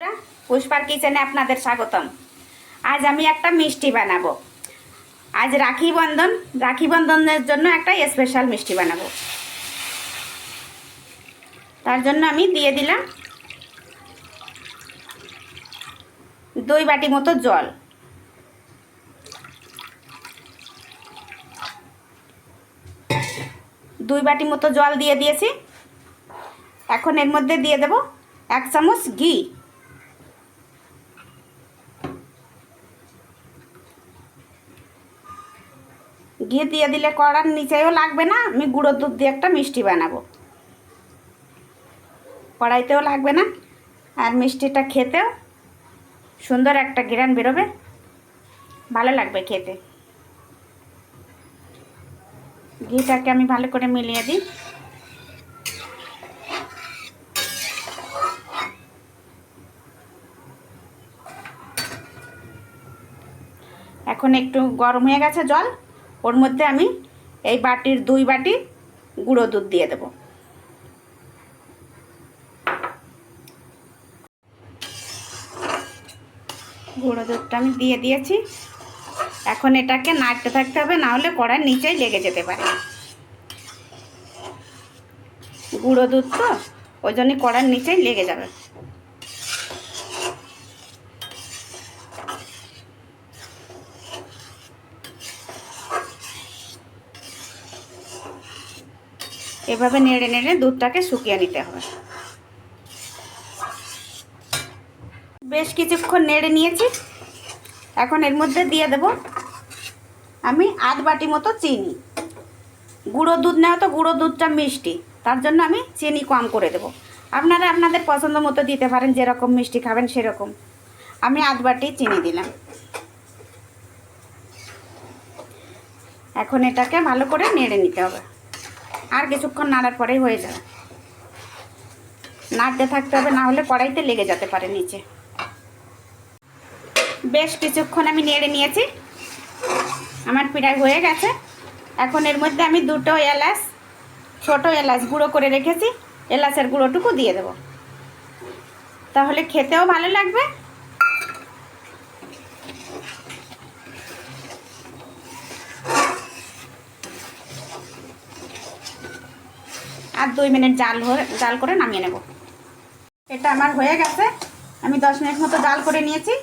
পুষ্পার কিচেনে আপনাদের স্বাগতম। আজ আমি একটা মিষ্টি বানাবো। আজ রাখি বন্ধনের জন্য একটা স্পেশাল মিষ্টি বানাবো। তার জন্য আমি দিয়ে দিলাম 2 বাটি মতো জল। দুই বাটি মতো জল দিয়ে দিয়েছি। এখন এর মধ্যে দিয়ে দেব 1 চামচ ঘি। ঘি দিয়ে দিলে কড়ার নিচেও লাগবে না। আমি গুঁড়ো দুধ দিয়ে একটা মিষ্টি বানাবো, কড়াইতেও লাগবে না, আর মিষ্টিটা খেতেও সুন্দর একটা ঘ্রাণ বেরোবে, ভালো লাগবে খেতে। ঘিটাকে আমি ভালো করে মিলিয়ে দিই। এখন একটু গরম হয়ে গেছে জল, ওর মধ্যে আমি এই বাটির 2 বাটি গুঁড়ো দুধ দিয়ে দেব। গুঁড়ো দুধটা আমি দিয়ে দিয়েছি। এখন এটাকে নাড়তে থাকতে হবে, না হলে কড়ার নিচেই লেগে যেতে পারে। গুঁড়ো দুধ তো ওই জন্য কড়ার নিচেই লেগে যাবে। এভাবে নেড়ে নেড়ে দুধটাকে শুকিয়ে নিতে হবে। বেশ কিছুক্ষণ নেড়ে নিয়েছি। এখন এর মধ্যে দিয়ে দেব আমি 1/2 বাটি মতো চিনি। গুঁড়ো দুধ নেওয়া তো গুঁড়ো দুধটা মিষ্টি, তার জন্য আমি চিনি কম করে দেব। আপনারা আপনাদের পছন্দ মতো দিতে পারেন, যেরকম মিষ্টি খাবেন সেরকম। আমি 1/2 বাটি চিনি দিলাম। এখন এটাকে ভালো করে নেড়ে নিতে হবে। আর কিছুক্ষণ নাড়ার পরেই হয়ে যাবে। নাড়তে থাকতে হবে, না হলে কড়াইতে লেগে যেতে পারে নিচে। বেশ কিছুক্ষণ আমি নেড়ে নিয়েছি, আমার প্রায় হয়ে গেছে। এখন এর মধ্যে আমি 2টো এলাচ, ছোট এলাচ গুঁড়ো করে রেখেছি, এলাচের গুঁড়োটুকু দিয়ে দেব, তাহলে খেতেও ভালো লাগবে। আর 2 মিনিট জাল করে নামিয়ে নেব। এটা আমার হয়ে গেছে। আমি 10 মিনিট মতো জাল করে নিয়েছি।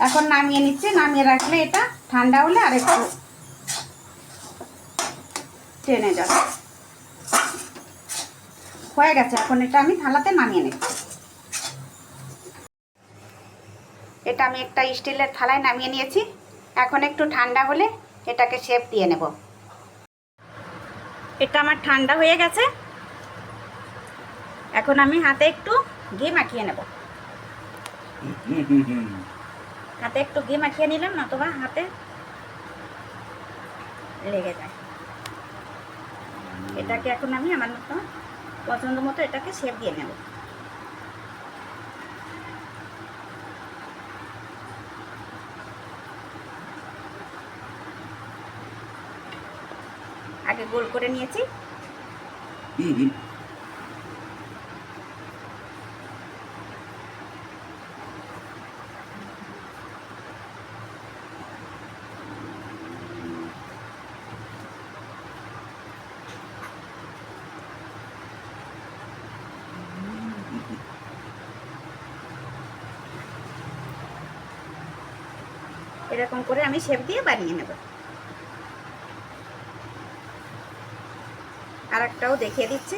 এখন নামিয়ে নিচ্ছি। নামিয়ে রাখলে এটা ঠান্ডা হলে আর একটু টেনে যাবে। হয়ে গেছে। এখন এটা আমি থালাতে নামিয়ে নেব। এটা আমি একটা স্টিলের থালায় নামিয়ে নিয়েছি। এখন একটু ঠান্ডা হলে এটাকে শেপ দিয়ে নেব। এটা আমার ঠান্ডা হয়ে গেছে। এখন আমি হাতে একটু ঘি মাখিয়ে নেব। হাতে একটু ঘি মাখিয়ে নিলাম, নতুবা হাতে লেগে যায়। এটাকে এখন আমি আমার মতো পছন্দ মতো এটাকে শেপ দিয়ে নেব। আগে গোল করে নিয়েছি। এরকম করে আমি শেপ দিয়ে বানিয়ে নেব। আর একটাও দেখিয়ে দিচ্ছি।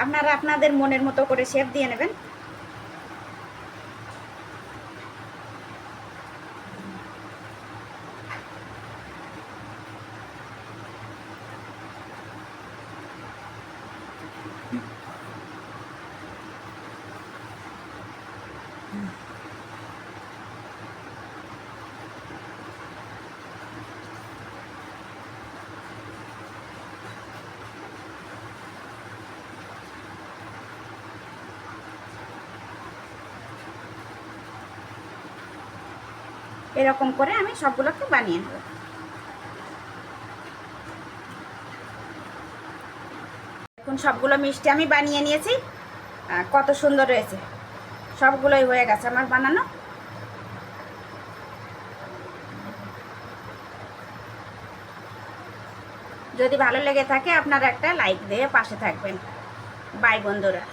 আপনারা আপনাদের মনের মতো করে শেপ দিয়ে নেবেন। এরকম করে আমি সবগুলোকে বানিয়ে নেব। এখন সবগুলো মিষ্টি আমি বানিয়ে নিয়েছি। কত সুন্দর রয়েছে, সবগুলোই হয়ে গেছে আমার বানানো। যদি ভালো লেগে থাকে আপনারা একটা লাইক দিয়ে পাশে থাকবেন। বাই বন্ধুরা।